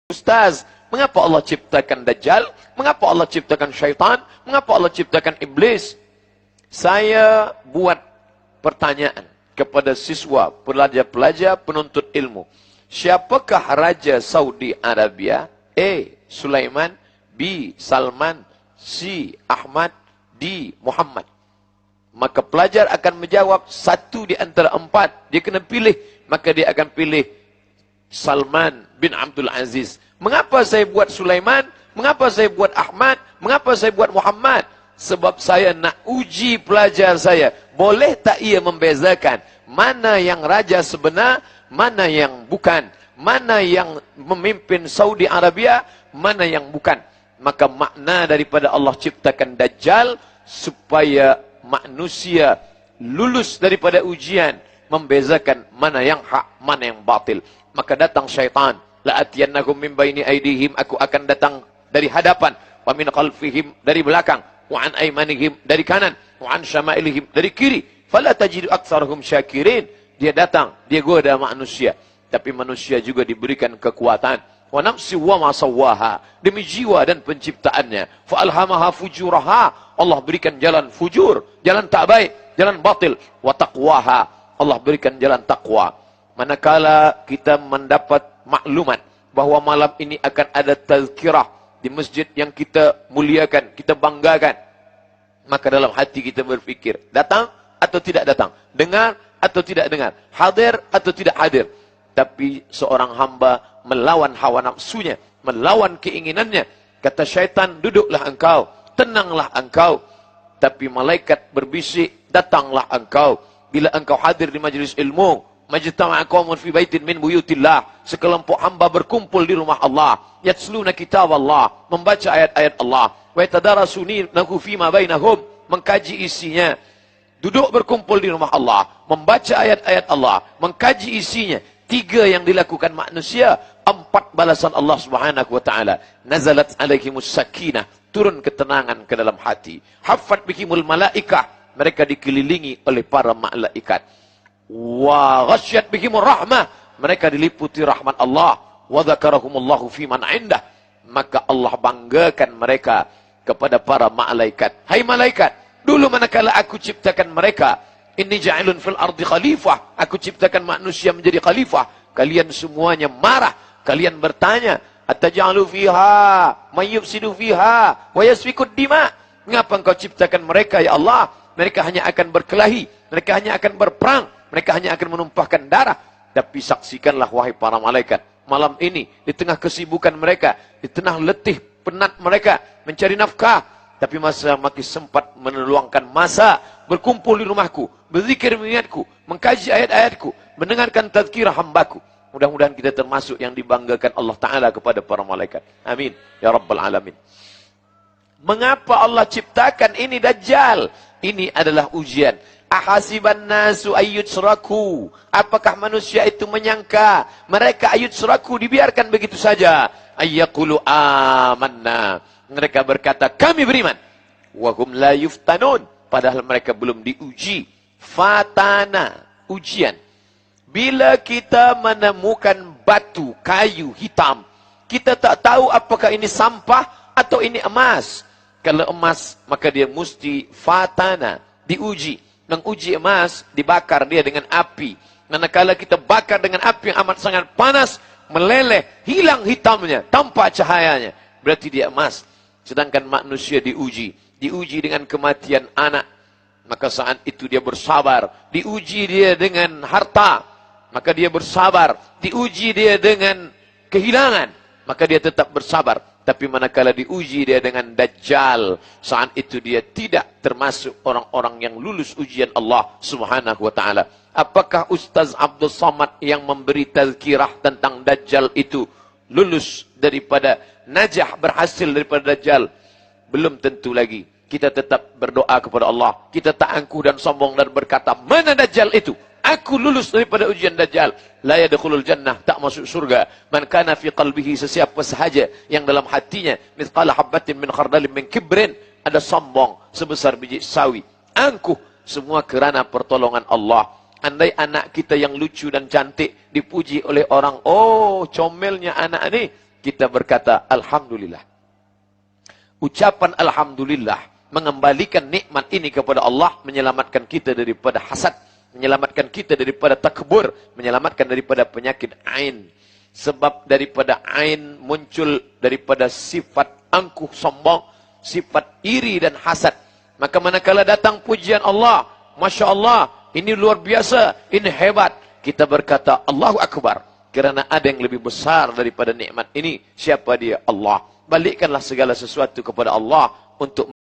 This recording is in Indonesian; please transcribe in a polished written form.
Ustaz, mengapa Allah ciptakan Dajjal? Mengapa Allah ciptakan syaitan? Mengapa Allah ciptakan iblis? Saya buat pertanyaan kepada siswa, pelajar-pelajar, penuntut ilmu. Siapakah Raja Saudi Arabia? A. Sulaiman, B. Salman, C. Ahmad, D. Muhammad. Maka pelajar akan menjawab satu di antara empat. Dia kena pilih. Maka dia akan pilih Salman bin Abdul Aziz. Mengapa saya buat Sulaiman? Mengapa saya buat Ahmad? Mengapa saya buat Muhammad? Sebab saya nak uji pelajar saya. Boleh tak ia membezakan mana yang raja sebenar, mana yang bukan, mana yang memimpin Saudi Arabia, mana yang bukan. Maka makna daripada Allah ciptakan Dajjal supaya manusia lulus daripada ujian, membezakan mana yang hak, mana yang batil. Maka datang syaitan, la'atiyannahum min baini aydihim, aku akan datang dari hadapan, wa min khalfihim, dari belakang, wa an aymanihim, dari kanan, wa an syama'ilihim, dari kiri, fala tajidu aktsarahum syakirin. Dia datang, dia goda manusia, tapi manusia juga diberikan kekuatan. Wa nafsi wa ma sawwaha, demi jiwa dan penciptaannya, fa alhamaha fujuraha, Allah berikan jalan fujur, jalan tak baik, jalan batil, wa taqwaha, Allah berikan jalan takwa. Manakala kita mendapat maklumat bahawa malam ini akan ada tazkirah di masjid yang kita muliakan, kita banggakan, maka dalam hati kita berfikir, datang atau tidak datang, dengar atau tidak dengar, hadir atau tidak hadir. Tapi seorang hamba melawan hawa nafsunya, melawan keinginannya. Kata syaitan, duduklah engkau, tenanglah engkau. Tapi malaikat berbisik, datanglah engkau. Bila engkau hadir di majlis ilmu, majtama'a qaumun fi baitin min buyutillah, sekelompok hamba berkumpul di rumah Allah, yatsluna kitab Allah, membaca ayat-ayat Allah, wa yatadarasunahu fima bainahum, mengkaji isinya. Duduk berkumpul di rumah Allah, membaca ayat-ayat Allah, mengkaji isinya. 3 yang dilakukan manusia, 4 balasan Allah Subhanahu wa taala. Nazalat alaihimus sakinah, turun ketenangan ke dalam hati. Haffat bihimul malaikah, mereka dikelilingi oleh para malaikat. Wa ghasyat bihimur rahmah, mereka diliputi rahmat Allah. Wa dzakarahumullahu fi man indah, maka Allah banggakan mereka kepada para malaikat. Hai malaikat, dulu manakala aku ciptakan mereka, inni ja'ilun fil ardi khalifah, aku ciptakan manusia menjadi khalifah, kalian semuanya marah, kalian bertanya, ataj'alu fiha may yufsidu fiha wa yasfikud dima, mengapa engkau ciptakan mereka ya Allah? Mereka hanya akan berkelahi, mereka hanya akan berperang, mereka hanya akan menumpahkan darah. Tapi saksikanlah wahai para malaikat, malam ini di tengah kesibukan mereka, di tengah letih penat mereka mencari nafkah, tapi masih sempat meluangkan masa berkumpul di rumahku, berzikir mengingatku, mengkaji ayat-ayatku, mendengarkan tazkirah hambaku. Mudah-mudahan kita termasuk yang dibanggakan Allah Ta'ala kepada para malaikat. Amin. Ya Rabbal Alamin. Mengapa Allah ciptakan ini Dajjal? Ini adalah ujian. Ahasiban nasu ayyutsraku, apakah manusia itu menyangka mereka ayyutsraku, dibiarkan begitu saja? Ayyaqulu amanna, mereka berkata kami beriman. Wahum la yuftanun, padahal mereka belum diuji. Fatana, ujian. Bila kita menemukan batu, kayu hitam, kita tak tahu apakah ini sampah atau ini emas. Kalau emas, maka dia mesti fatana, diuji. Menguji emas, dibakar dia dengan api. Manakala kita bakar dengan api yang amat sangat panas, meleleh, hilang hitamnya, tanpa cahayanya, berarti dia emas. Sedangkan manusia diuji dengan kematian anak, maka saat itu dia bersabar. Diuji dia dengan harta, maka dia bersabar. Diuji dia dengan kehilangan, maka dia tetap bersabar. Tapi manakala diuji dia dengan Dajjal, saat itu dia tidak termasuk orang-orang yang lulus ujian Allah Subhanahu wa taala. Apakah Ustaz Abdul Samad yang memberi tazkirah tentang Dajjal itu lulus daripada najah, berhasil daripada Dajjal? Belum tentu lagi. Kita tetap berdoa kepada Allah. Kita tak angkuh dan sombong dan berkata, mana Dajjal itu? Aku lulus daripada ujian Dajjal. La yadkhulul jannah, tak masuk surga. Man kana fi qalbihi, sesiapa sahaja yang dalam hatinya mithqala habbatin min khardalin min kibrin, ada sombong sebesar biji sawi, angkuh, semua kerana pertolongan Allah. Andai anak kita yang lucu dan cantik dipuji oleh orang, oh comelnya anak ni, kita berkata Alhamdulillah. Ucapan Alhamdulillah mengembalikan nikmat ini kepada Allah, menyelamatkan kita daripada hasad, menyelamatkan kita daripada takbur, menyelamatkan daripada penyakit ain. Sebab daripada ain muncul daripada sifat angkuh sombong, sifat iri dan hasad. Maka manakala datang pujian Allah, Masya Allah, ini luar biasa, ini hebat, kita berkata Allahu Akbar. Kerana ada yang lebih besar daripada nikmat ini. Siapa dia? Allah. Balikkanlah segala sesuatu kepada Allah untuk